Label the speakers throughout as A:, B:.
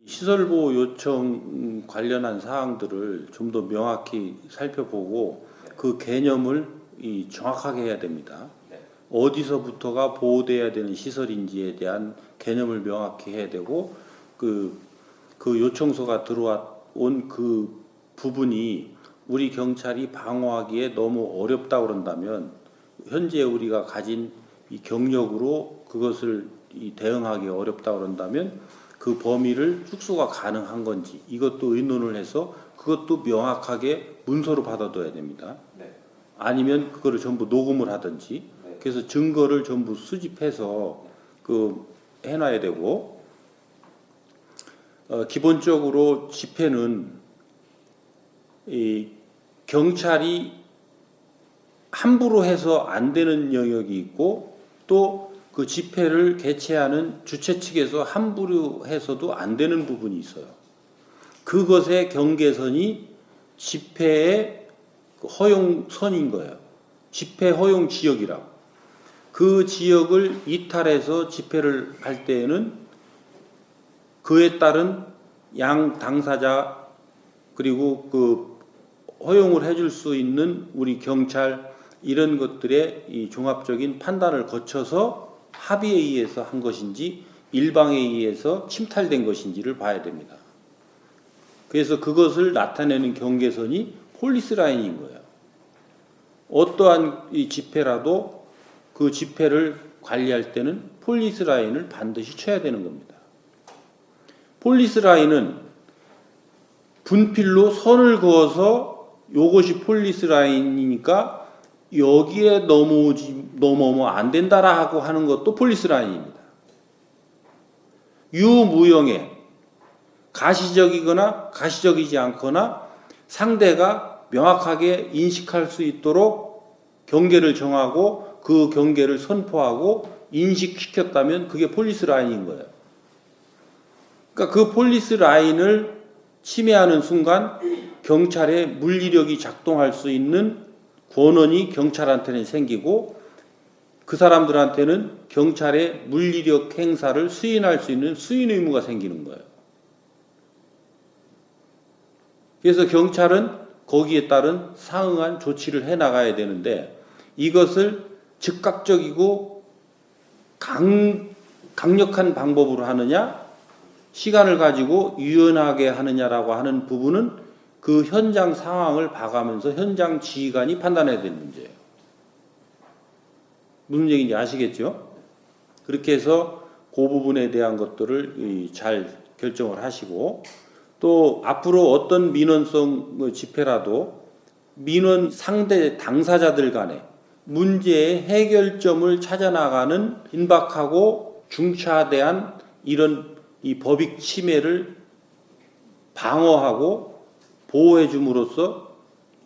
A: 시설보호 요청 관련한 사항들을 좀 더 명확히 살펴보고 그 개념을 정확하게 해야 됩니다. 어디서부터가 보호돼야 되는 시설인지에 대한 개념을 명확히 해야 되고 그 요청서가 들어온 그 부분이 우리 경찰이 방어하기에 너무 어렵다 그런다면 현재 우리가 가진 이 경력으로 그것을 대응하기 어렵다 그런다면 그 범위를 축소가 가능한 건지 이것도 의논을 해서 그것도 명확하게 문서로 받아둬야 됩니다. 아니면 그거를 전부 녹음을 하든지 그래서 증거를 전부 수집해서 해놔야 되고 기본적으로 집회는 이 경찰이 함부로 해서 안 되는 영역이 있고 또 그 집회를 개최하는 주최 측에서 함부로 해서도 안 되는 부분이 있어요. 그것의 경계선이 집회의 허용선인 거예요. 집회 허용 지역이라고. 그 지역을 이탈해서 집회를 할 때에는 그에 따른 양 당사자 그리고 그 허용을 해줄 수 있는 우리 경찰 이런 것들의 이 종합적인 판단을 거쳐서 합의에 의해서 한 것인지 일방에 의해서 침탈된 것인지를 봐야 됩니다. 그래서 그것을 나타내는 경계선이 폴리스 라인인 거예요. 어떠한 이 집회라도 그 집회를 관리할 때는 폴리스 라인을 반드시 쳐야 되는 겁니다. 폴리스 라인은 분필로 선을 그어서 이것이 폴리스 라인이니까 여기에 넘어오면 안 된다라고 하는 것도 폴리스 라인입니다. 유무형의 가시적이거나 가시적이지 않거나 상대가 명확하게 인식할 수 있도록 경계를 정하고 그 경계를 선포하고 인식시켰다면 그게 폴리스 라인인 거예요. 그러니까 그 폴리스 라인을 침해하는 순간 경찰의 물리력이 작동할 수 있는 권한이 경찰한테는 생기고 그 사람들한테는 경찰의 물리력 행사를 수인할 수 있는 수인 의무가 생기는 거예요. 그래서 경찰은 거기에 따른 상응한 조치를 해나가야 되는데 이것을 즉각적이고 강력한 방법으로 하느냐 시간을 가지고 유연하게 하느냐라고 하는 부분은 그 현장 상황을 봐가면서 현장 지휘관이 판단해야 되는 문제예요. 무슨 얘기인지 아시겠죠? 그렇게 해서 그 부분에 대한 것들을 잘 결정을 하시고 또 앞으로 어떤 민원성 집회라도 민원 상대 당사자들 간에 문제의 해결점을 찾아나가는 긴박하고 중차대한 이런 이 법익 침해를 방어하고 보호해 줌으로써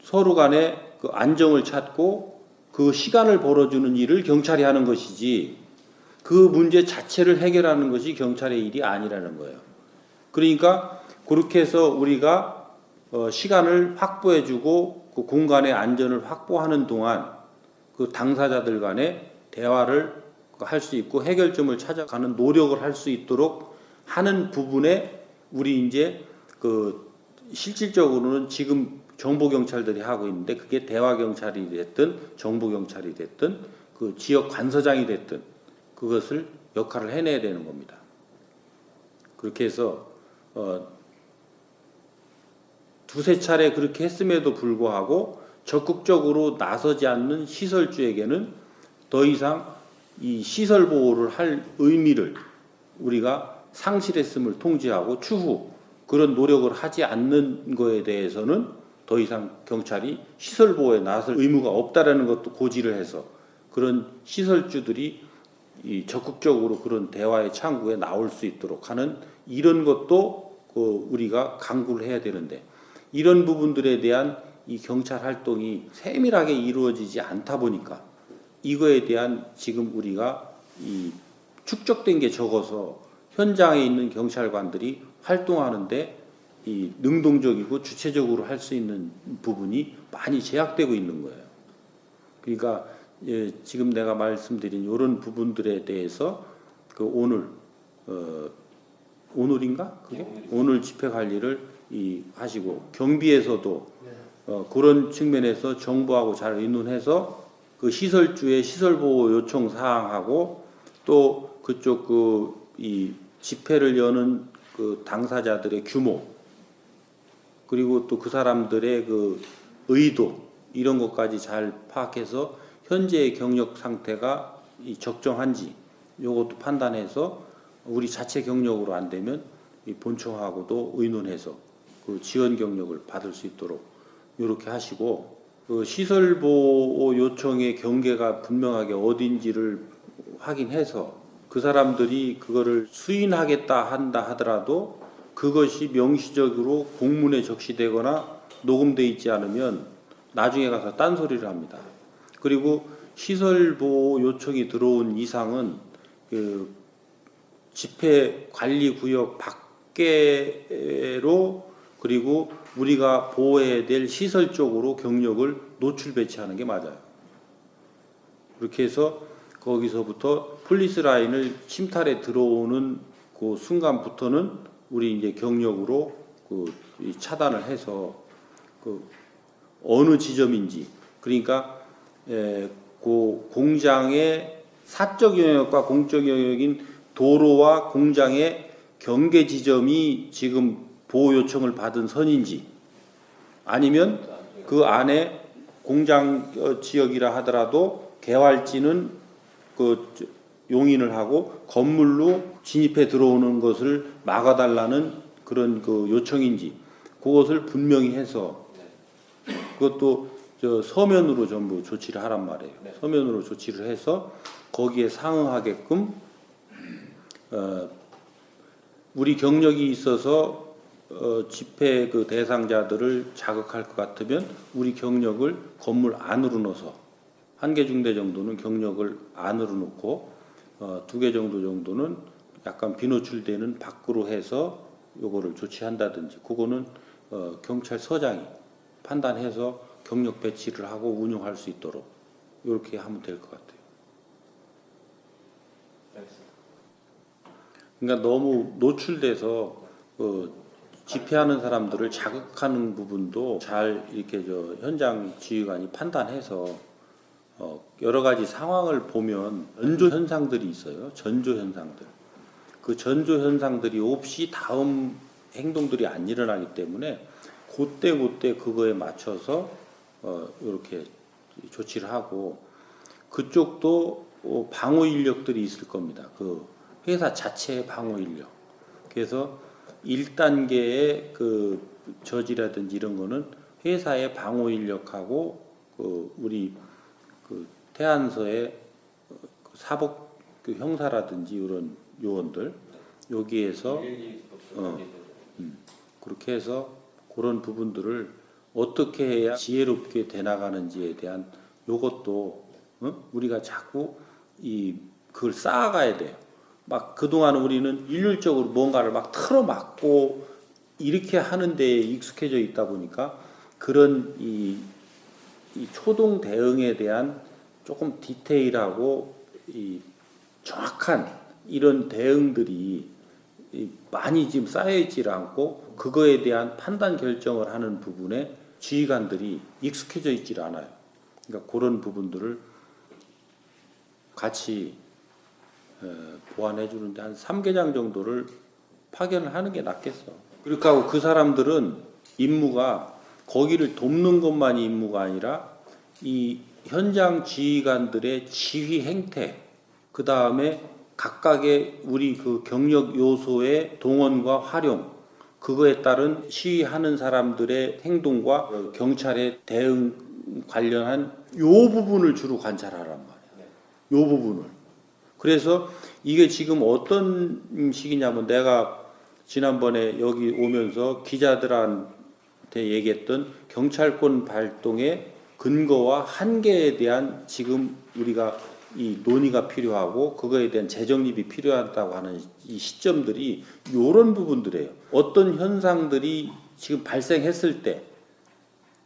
A: 서로 간에 그 안정을 찾고 그 시간을 벌어주는 일을 경찰이 하는 것이지 그 문제 자체를 해결하는 것이 경찰의 일이 아니라는 거예요. 그러니까 그렇게 해서 우리가 시간을 확보해 주고 그 공간의 안전을 확보하는 동안 그 당사자들 간에 대화를 할 수 있고 해결점을 찾아가는 노력을 할 수 있도록 하는 부분에 우리 이제 실질적으로는 지금 정보경찰들이 하고 있는데 그게 대화경찰이 됐든 정보경찰이 됐든 그 지역 관서장이 됐든 그것을 역할을 해내야 되는 겁니다. 그렇게 해서 두세 차례 그렇게 했음에도 불구하고 적극적으로 나서지 않는 시설주에게는 더 이상 이 시설 보호를 할 의미를 우리가 상실했음을 통지하고 추후 그런 노력을 하지 않는 거에 대해서는 더 이상 경찰이 시설 보호에 나설 의무가 없다라는 것도 고지를 해서 그런 시설주들이 적극적으로 그런 대화의 창구에 나올 수 있도록 하는 이런 것도 우리가 강구를 해야 되는데 이런 부분들에 대한 이 경찰 활동이 세밀하게 이루어지지 않다 보니까 이거에 대한 지금 우리가 이 축적된 게 적어서 현장에 있는 경찰관들이 활동하는데 이 능동적이고 주체적으로 할 수 있는 부분이 많이 제약되고 있는 거예요. 그러니까 지금 내가 말씀드린 이런 부분들에 대해서 오늘 오늘인가? 그게?
B: 네,
A: 오늘 집회 관리를 하시고 경비에서도
B: 네.
A: 그런 측면에서 정부하고 잘 의논해서 그 시설주의 시설보호 요청 사항하고 또 그쪽 이 집회를 여는 그 당사자들의 규모 그리고 또 그 사람들의 그 의도 이런 것까지 잘 파악해서 현재의 경력 상태가 적정한지 요것도 판단해서 우리 자체 경력으로 안 되면 이 본청하고도 의논해서 그 지원 경력을 받을 수 있도록 이렇게 하시고 그 시설 보호 요청의 경계가 분명하게 어딘지를 확인해서 그 사람들이 그거를 수인하겠다 한다 하더라도 그것이 명시적으로 공문에 적시되거나 녹음돼 있지 않으면 나중에 가서 딴소리를 합니다. 그리고 시설 보호 요청이 들어온 이상은 그 집회 관리 구역 밖으로 그리고 우리가 보호해야 될 시설 쪽으로 경력을 노출 배치하는 게 맞아요. 그렇게 해서 거기서부터 폴리스 라인을 침탈해 들어오는 그 순간부터는 우리 이제 경력으로 차단을 해서 그 어느 지점인지 그러니까 그 공장의 사적 영역과 공적 영역인 도로와 공장의 경계 지점이 지금 보호 요청을 받은 선인지 아니면 그 안에 공장 지역이라 하더라도 개활지는 그 용인을 하고 건물로 진입해 들어오는 것을 막아달라는 그런 그 요청인지 그것을 분명히 해서 그것도 서면으로 전부 조치를 하란 말이에요. 서면으로 조치를 해서 거기에 상응하게끔 우리 경력이 있어서 집회 그 대상자들을 자극할 것 같으면 우리 경력을 건물 안으로 넣어서 1개 중대 정도는 경력을 안으로 놓고 2개 정도는 약간 비노출되는 밖으로 해서 요거를 조치한다든지 그거는 경찰서장이 판단해서 경력 배치를 하고 운영할 수 있도록 이렇게 하면 될 것 같아요. 그러니까 너무 노출돼서 집회하는 사람들을 자극하는 부분도 잘 이렇게 현장 지휘관이 판단해서 여러 가지 상황을 보면 전조 현상들이 있어요. 전조 현상들. 그 전조 현상들이 없이 다음 행동들이 안 일어나기 때문에 그때 그거에 맞춰서 이렇게 조치를 하고 그쪽도 방어 인력들이 있을 겁니다. 그 회사 자체의 방어 인력. 그래서 1단계의 그 저지라든지 이런 거는 회사의 방어 인력하고 우리 그 태안서의 사법 그 형사라든지 이런 요원들 여기에서 그렇게 해서 그런 부분들을 어떻게 해야 지혜롭게 돼 나가는지에 대한 요것도 우리가 자꾸 그걸 쌓아가야 돼요. 막 그동안 우리는 일률적으로 뭔가를 막 틀어막고 이렇게 하는 데에 익숙해져 있다 보니까 그런 이 초동 대응에 대한 조금 디테일하고 정확한 이런 대응들이 많이 지금 쌓여있지 않고 그거에 대한 판단 결정을 하는 부분에 지휘관들이 익숙해져 있질 않아요. 그러니까 그런 부분들을 같이 보완해 주는데 한 3개장 정도를 파견을 하는 게 낫겠어. 그러니까 그 사람들은 임무가 거기를 돕는 것만이 임무가 아니라 이 현장 지휘관들의 지휘 행태, 그 다음에 각각의 우리 그 경력 요소의 동원과 활용, 그거에 따른 시위하는 사람들의 행동과 경찰의 대응 관련한 요 부분을 주로 관찰하란 말이야. 요 부분을. 그래서 이게 지금 어떤 식이냐면 내가 지난번에 여기 오면서 기자들한테 얘기했던 경찰권 발동의 근거와 한계에 대한 지금 우리가 이 논의가 필요하고 그거에 대한 재정립이 필요하다고 하는 이 시점들이 이런 부분들이에요. 어떤 현상들이 지금 발생했을 때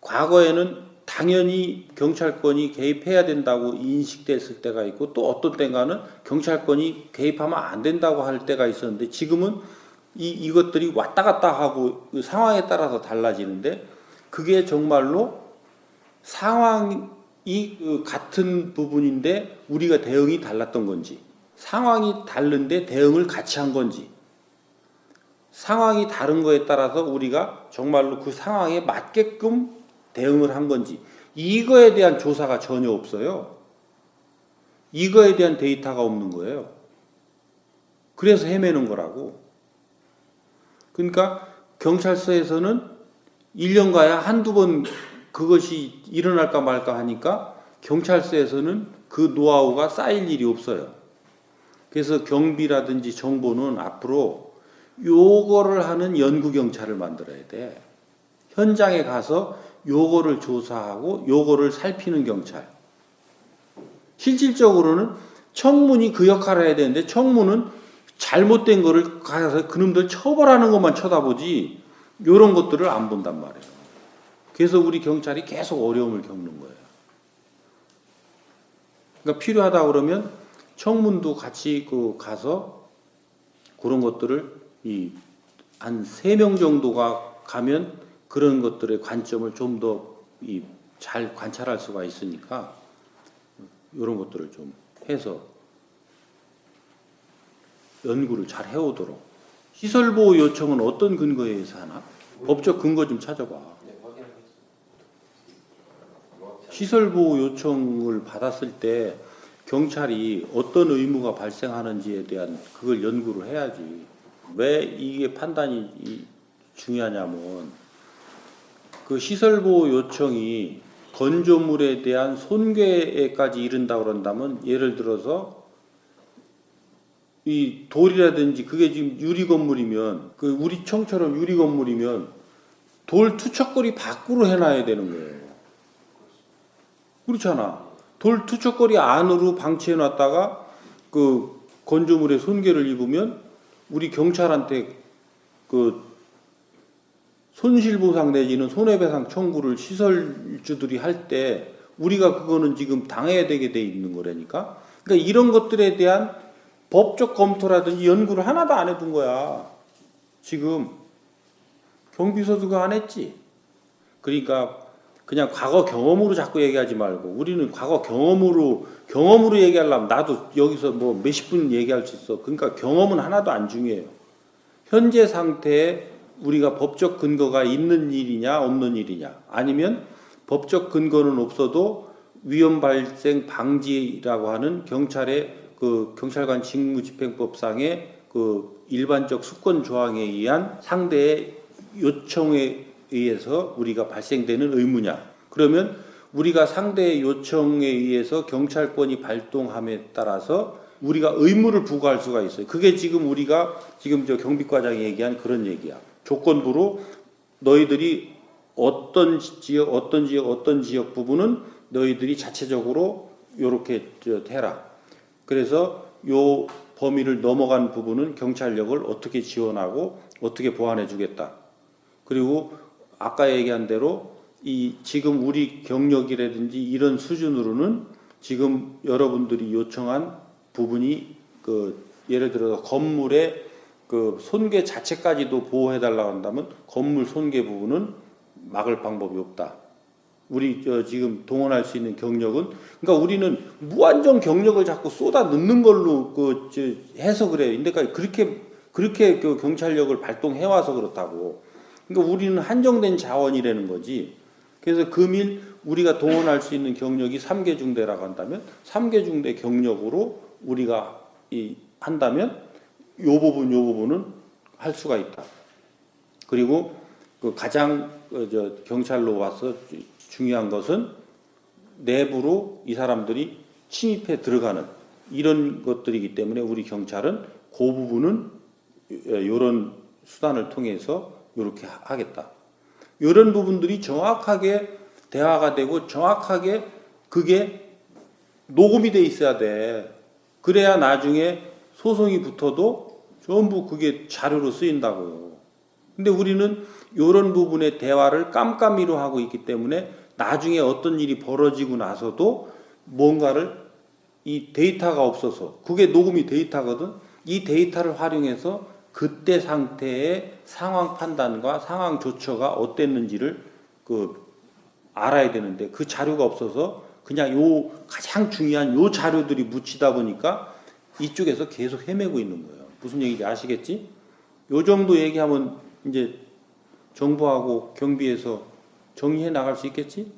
A: 과거에는 당연히 경찰권이 개입해야 된다고 인식됐을 때가 있고 또 어떤 때가는 경찰권이 개입하면 안 된다고 할 때가 있었는데 지금은 이것들이 왔다 갔다 하고 그 상황에 따라서 달라지는데 그게 정말로 상황이 그 같은 부분인데 우리가 대응이 달랐던 건지, 상황이 다른데 대응을 같이 한 건지, 상황이 다른 거에 따라서 우리가 정말로 그 상황에 맞게끔 대응을 한 건지, 이거에 대한 조사가 전혀 없어요. 이거에 대한 데이터가 없는 거예요. 그래서 헤매는 거라고. 그러니까 경찰서에서는 1년 가야 한두 번 그것이 일어날까 말까 하니까 경찰서에서는 그 노하우가 쌓일 일이 없어요. 그래서 경비라든지 정보는 앞으로 요거를 하는 연구경찰을 만들어야 돼. 현장에 가서 요거를 조사하고 요거를 살피는 경찰. 실질적으로는 청문이 그 역할을 해야 되는데 청문은 잘못된 거를 가서 그놈들 처벌하는 것만 쳐다보지 요런 것들을 안 본단 말이에요. 그래서 우리 경찰이 계속 어려움을 겪는 거예요. 그러니까 필요하다 그러면 청문도 같이 가서 그런 것들을 한 3명 정도가 가면 그런 것들의 관점을 좀 더 잘 관찰할 수가 있으니까 이런 것들을 좀 해서 연구를 잘 해오도록. 시설보호 요청은 어떤 근거에 의해서 하나? 법적 근거 좀 찾아봐. 시설보호 요청을 받았을 때 경찰이 어떤 의무가 발생하는지에 대한 그걸 연구를 해야지. 왜 이게 판단이 중요하냐면 그 시설보호 요청이 건조물에 대한 손괴에까지 이른다고 그런다면 예를 들어서 이 돌이라든지 그게 지금 유리 건물이면 그 우리 청처럼 유리 건물이면 돌 투척거리 밖으로 해놔야 되는 거예요. 그렇잖아. 돌 투척거리 안으로 방치해놨다가 그 건조물에 손괴를 입으면 우리 경찰한테 그 손실보상 내지는 손해배상 청구를 시설주들이 할 때 우리가 그거는 지금 당해야 되게 돼 있는 거라니까. 그러니까 이런 것들에 대한 법적 검토라든지 연구를 하나도 안 해둔 거야. 지금 경비서도 그거 안 했지. 그러니까 그냥 과거 경험으로 자꾸 얘기하지 말고 우리는 과거 경험으로 얘기하려면 나도 여기서 뭐 몇십 분 얘기할 수 있어. 그러니까 경험은 하나도 안 중요해요. 현재 상태에 우리가 법적 근거가 있는 일이냐 없는 일이냐, 아니면 법적 근거는 없어도 위험 발생 방지라고 하는 경찰의 그 경찰관 직무집행법상의 그 일반적 수권 조항에 의한 상대의 요청에 의해서 우리가 발생되는 의무냐. 그러면 우리가 상대의 요청에 의해서 경찰권이 발동함에 따라서 우리가 의무를 부과할 수가 있어요. 그게 지금 우리가 지금 저 경비과장이 얘기한 그런 얘기야. 조건부로 너희들이 어떤 지역 부분은 너희들이 자체적으로 요렇게 해라. 그래서 요 범위를 넘어간 부분은 경찰력을 어떻게 지원하고 어떻게 보완해 주겠다. 그리고 아까 얘기한 대로 이 지금 우리 경력이라든지 이런 수준으로는 지금 여러분들이 요청한 부분이 그 예를 들어서 건물의 그 손괴 자체까지도 보호해 달라고 한다면 건물 손괴 부분은 막을 방법이 없다. 우리 지금 동원할 수 있는 경력은, 그러니까 우리는 무한정 경력을 자꾸 쏟아 넣는 걸로 해서 그래요. 근데 그렇게 그 경찰력을 발동해 와서 그렇다고. 그러니까 우리는 한정된 자원이라는 거지. 그래서 금일 우리가 동원할 수 있는 경력이 3개 중대라고 한다면 3개 중대 경력으로 우리가 한다면 요 부분은 할 수가 있다. 그리고 그 가장 경찰로 와서 중요한 것은 내부로 이 사람들이 침입해 들어가는 이런 것들이기 때문에 우리 경찰은 그 부분은 이런 수단을 통해서 이렇게 하겠다. 이런 부분들이 정확하게 대화가 되고 정확하게 그게 녹음이 돼 있어야 돼. 그래야 나중에 소송이 붙어도 전부 그게 자료로 쓰인다고요. 근데 우리는 이런 부분의 대화를 깜깜이로 하고 있기 때문에 나중에 어떤 일이 벌어지고 나서도 뭔가를 이 데이터가 없어서, 그게 녹음이 데이터거든. 이 데이터를 활용해서 그때 상태의 상황 판단과 상황 조처가 어땠는지를 알아야 되는데 그 자료가 없어서 그냥 요 가장 중요한 요 자료들이 묻히다 보니까 이쪽에서 계속 헤매고 있는 거예요. 무슨 얘기인지 아시겠지? 요 정도 얘기하면 이제 정부하고 경비에서 정리해 나갈 수 있겠지?